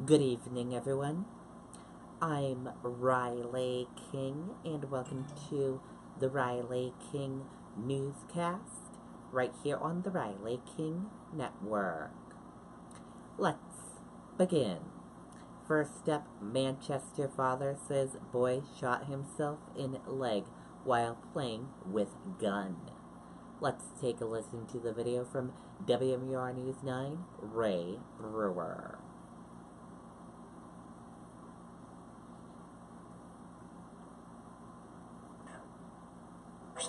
Good evening, everyone. I'm Riley King, and welcome to the Riley King Newscast, right here on the Riley King Network. Let's begin. First up, Manchester father says boy shot himself in leg while playing with gun. Let's take a listen to the video from WMUR News 9, Ray Brewer.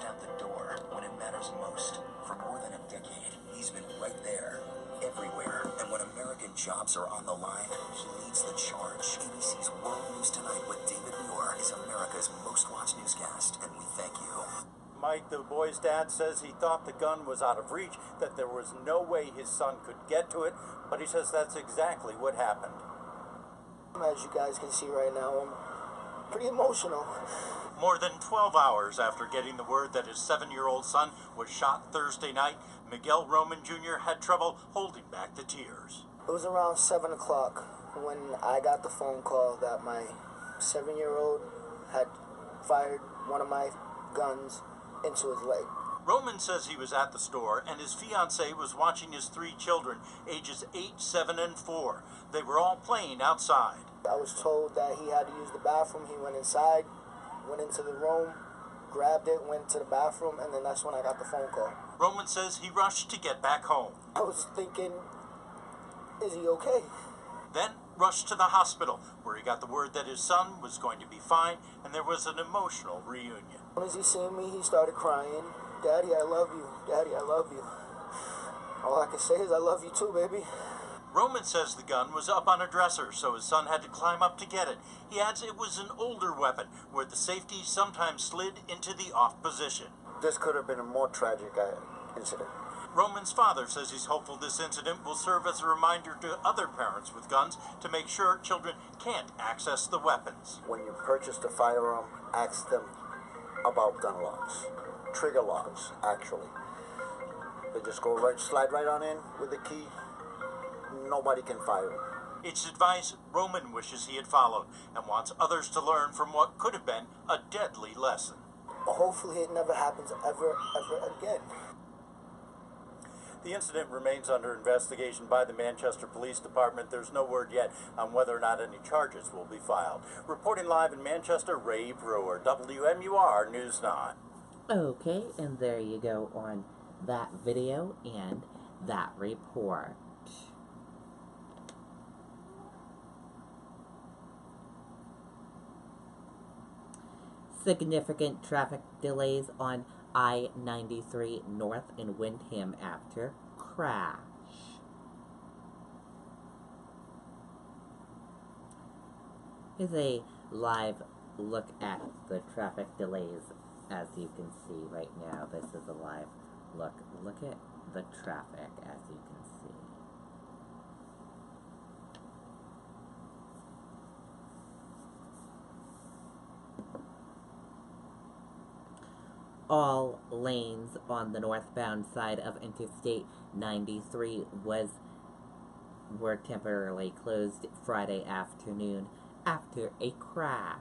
Out the door when it matters most. For more than a decade, he's been right there, everywhere. And when American jobs are on the line, he leads the charge. ABC's World News Tonight with David Muir is America's most watched newscast, and we thank you. Mike, the boy's dad, says he thought the gun was out of reach, that there was no way his son could get to it, but he says that's exactly what happened. As you guys can see right now, I'm pretty emotional. More than 12 hours after getting the word that his 7-year-old son was shot Thursday night, Miguel Roman Jr. had trouble holding back the tears. It was around 7 o'clock when I got the phone call that my 7-year-old had fired one of my guns into his leg. Roman says he was at the store and his fiancée was watching his 3 children, ages 8, 7, and 4. They were all playing outside. I was told that he had to use the bathroom. He went inside, went into the room, grabbed it, went to the bathroom, and then that's when I got the phone call. Roman says he rushed to get back home. I was thinking, is he okay? Then rushed to the hospital, where he got the word that his son was going to be fine, and there was an emotional reunion. As soon as he seen me, he started crying. Daddy, I love you. Daddy, I love you. All I can say is I love you too, baby. Roman says the gun was up on a dresser, so his son had to climb up to get it. He adds it was an older weapon, where the safety sometimes slid into the off position. This could have been a more tragic incident. Roman's father says he's hopeful this incident will serve as a reminder to other parents with guns to make sure children can't access the weapons. When you purchase the firearm, ask them about gun locks. Trigger locks, actually. They just go right, slide right on in with the key. Nobody can fire them. It's advice Roman wishes he had followed and wants others to learn from what could have been a deadly lesson. Hopefully it never happens ever again. The incident remains under investigation by the Manchester Police Department. There's no word yet on whether or not any charges will be filed. Reporting live in Manchester, Ray Brewer, WMUR News 9. Okay, and there you go on that video and that report. Significant traffic delays on I-93 North in Windham after crash. Here's a live look at the traffic delays. As you can see right now, this is a live look. Look at the traffic as you can see. All lanes on the northbound side of Interstate 93 were temporarily closed Friday afternoon after a crash.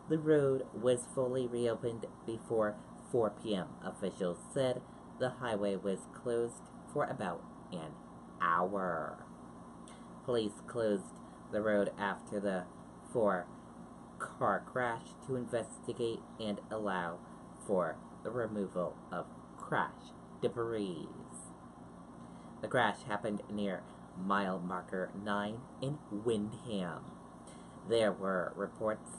The road was fully reopened before 4 p.m. Officials said the highway was closed for about an hour. Police closed the road after the 4-car crash to investigate and allow for the removal of crash debris. The crash happened near mile marker 9 in Windham. There were reports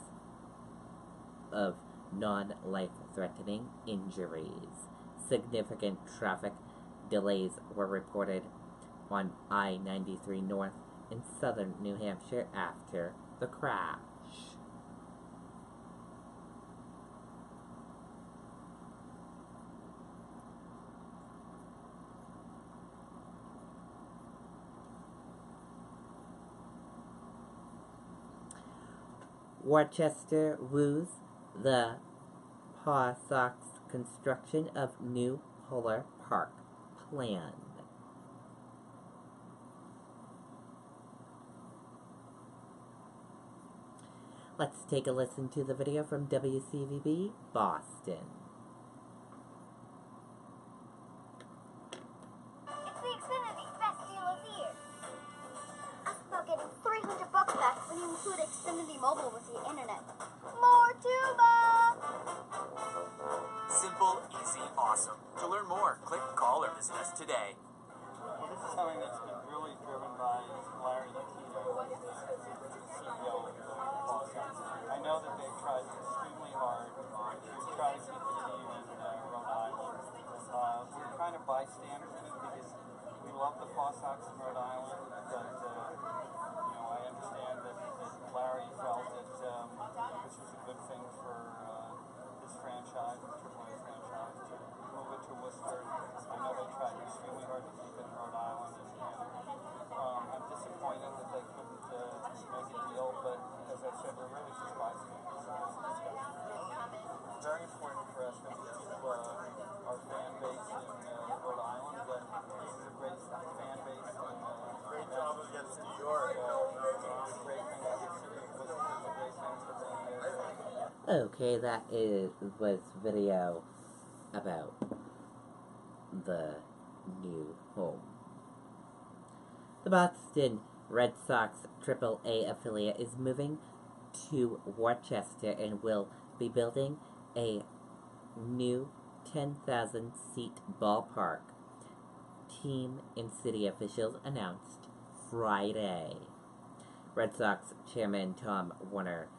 of non-life-threatening injuries. Significant traffic delays were reported on I-93 North in southern New Hampshire after the crash. Worcester woos the Paw Sox construction of new Polar Park plan. Let's take a listen to the video from WCVB Boston. It's the Xfinity best deal of the year. Ask about getting $300 back when you include Xfinity Mobile with your internet. More tuba! Simple, easy, awesome. To learn more, click, call, or visit us today. This is something that's been really driven by Larry Latino, the CEO of the Boston. I know that they've tried extremely hard to try to keep the team in Rhode Island. We're kind of bystanders in it because we love the Paw Sox in Rhode Island, but I understand that Larry felt that this was a good thing for this franchise, the AAA franchise, to move it to Worcester. I know they tried extremely hard to keep it in Rhode Island, and I'm disappointed that they couldn't make a deal, but as I said, we're really just bystanders. It's very important for us that we keep our fan base in Rhode Island, but this is a great fan base. Great job against New York. It's a great thing that the city of Worcester is a great thing for being there. Okay, that was video about the new home. The Boston Red Sox AAA affiliate is moving to Worcester and will be building a new 10,000-seat ballpark. Team and city officials announced Friday. Red Sox chairman Tom Werner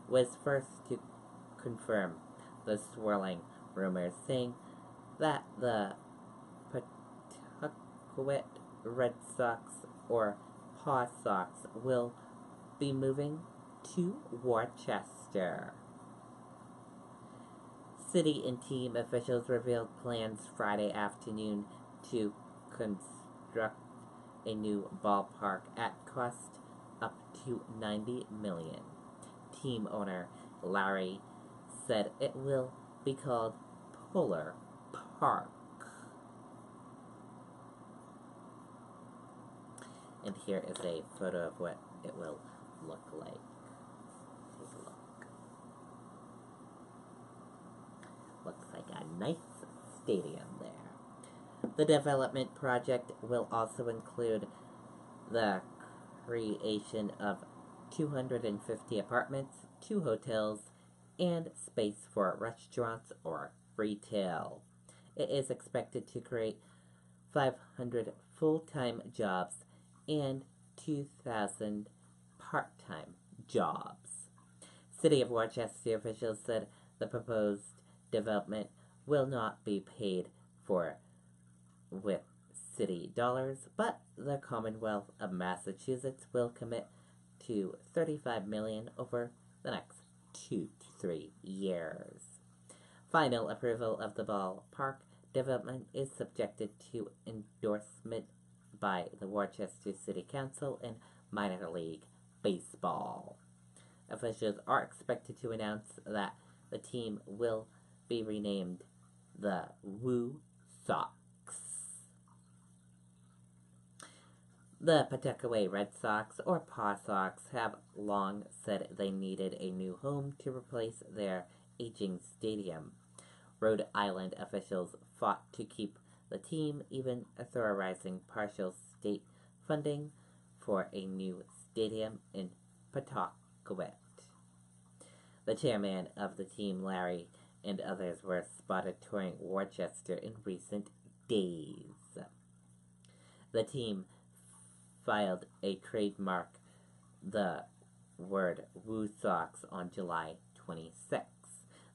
was first to confirm the swirling rumors, saying that the Pawtucket Red Sox, or Paw Sox, will be moving to Worcester. City and team officials revealed plans Friday afternoon to construct a new ballpark at cost up to $90 million. Team owner Larry said it will be called Polar Park. And here is a photo of what it will look like. Take a look. Looks like a nice stadium there. The development project will also include the creation of 250 apartments, 2 hotels, and space for restaurants or retail. It is expected to create 500 full-time jobs and 2,000 part-time jobs. City of Worcester officials said the proposed development will not be paid for with city dollars, but the Commonwealth of Massachusetts will commit to $35 million over the next 2 to 3 years. Final approval of the ballpark development is subjected to endorsement by the Worcester City Council and Minor League Baseball. Officials are expected to announce that the team will be renamed the Woo Sox. The Pawtucket Red Sox, or Paw Sox, have long said they needed a new home to replace their aging stadium. Rhode Island officials fought to keep the team, even authorizing partial state funding for a new stadium in Pawtucket. The chairman of the team, Larry, and others were spotted touring Worcester in recent days. The team filed a trademark, the word Woo Sox, on July 26.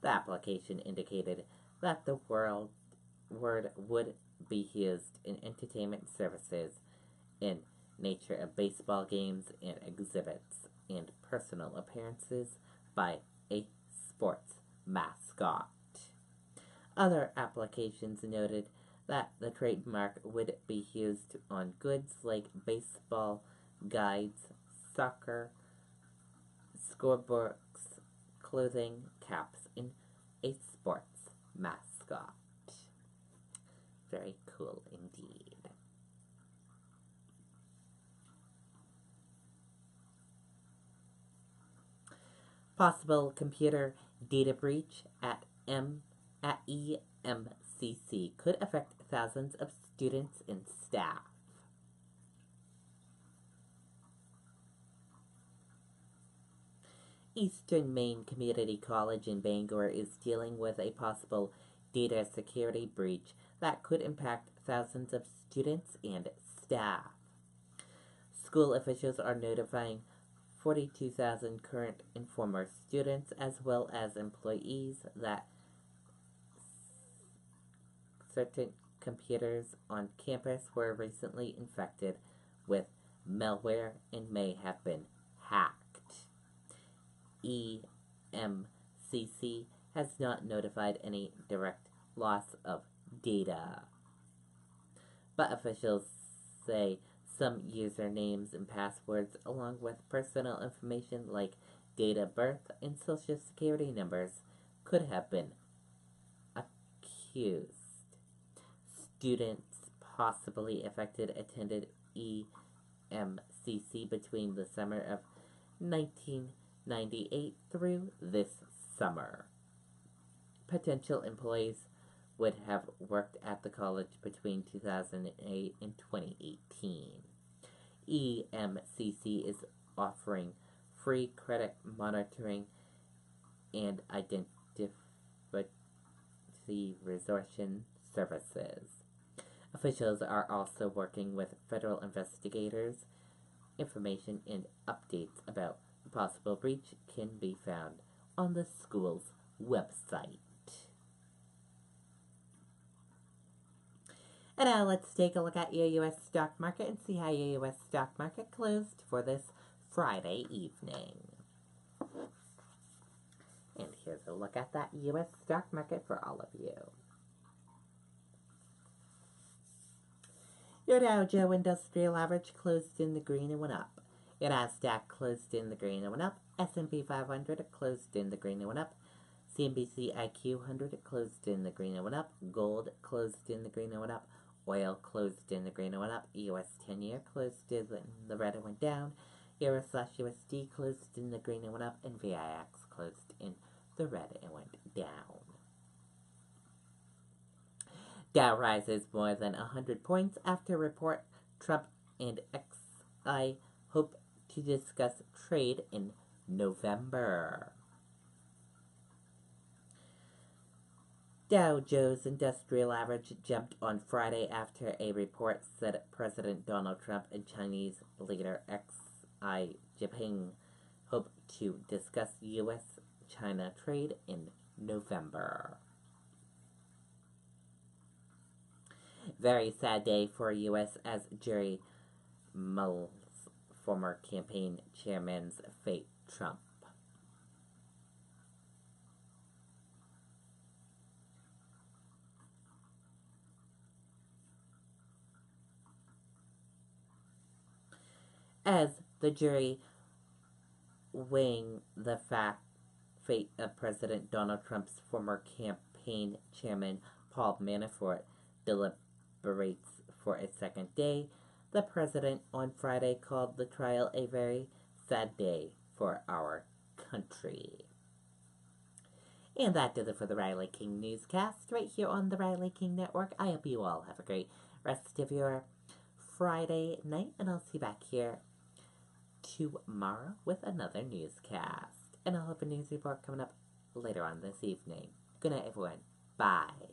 The application indicated that the word would be used in entertainment services, in nature of baseball games and exhibits, and personal appearances by a sports mascot. Other applications noted that the trademark would be used on goods like baseball guides, soccer scorebooks, clothing, caps, and a sports mascot. Very cool indeed. Possible computer data breach at EMCC could affect thousands of students and staff. Eastern Maine Community College in Bangor is dealing with a possible data security breach that could impact thousands of students and staff. School officials are notifying 42,000 current and former students as well as employees that certain computers on campus were recently infected with malware and may have been hacked. EMCC has not notified any direct loss of data, but officials say some usernames and passwords, along with personal information like date of birth and social security numbers, could have been accused. Students possibly affected attended EMCC between the summer of 1998 through this summer. Potential employees would have worked at the college between 2008 and 2018. EMCC is offering free credit monitoring and identity resolution services. Officials are also working with federal investigators. Information and updates about the possible breach can be found on the school's website. And now let's take a look at your U.S. stock market and see how your U.S. stock market closed for this Friday evening. And here's a look at that U.S. stock market for all of you. Your Dow Jones Industrial Average closed in the green and went up. Your Nasdaq closed in the green and went up. S&P 500 closed in the green and went up. CNBC IQ 100 closed in the green and went up. Gold closed in the green and went up. Oil closed in the green and went up. US 10-year closed in the red and went down. Euro/USD closed in the green and went up. And VIX closed in the red and went down. Dow rises more than 100 points after report. Trump and XI hope to discuss trade in November. Dow Jones Industrial Average jumped on Friday after a report said President Donald Trump and Chinese leader Xi Jinping hope to discuss U.S.-China trade in November. Very sad day for U.S. as Jerry Mull's former campaign chairman's fate Trump. As the jury weighing the fate of President Donald Trump's former campaign chairman Paul Manafort deliberates for a second day, the president on Friday called the trial a very sad day for our country. And that does it for the Riley King Newscast right here on the Riley King Network. I hope you all have a great rest of your Friday night, and I'll see you back here tomorrow with another newscast. And I'll have a news report coming up later on this evening. Good night, everyone. Bye.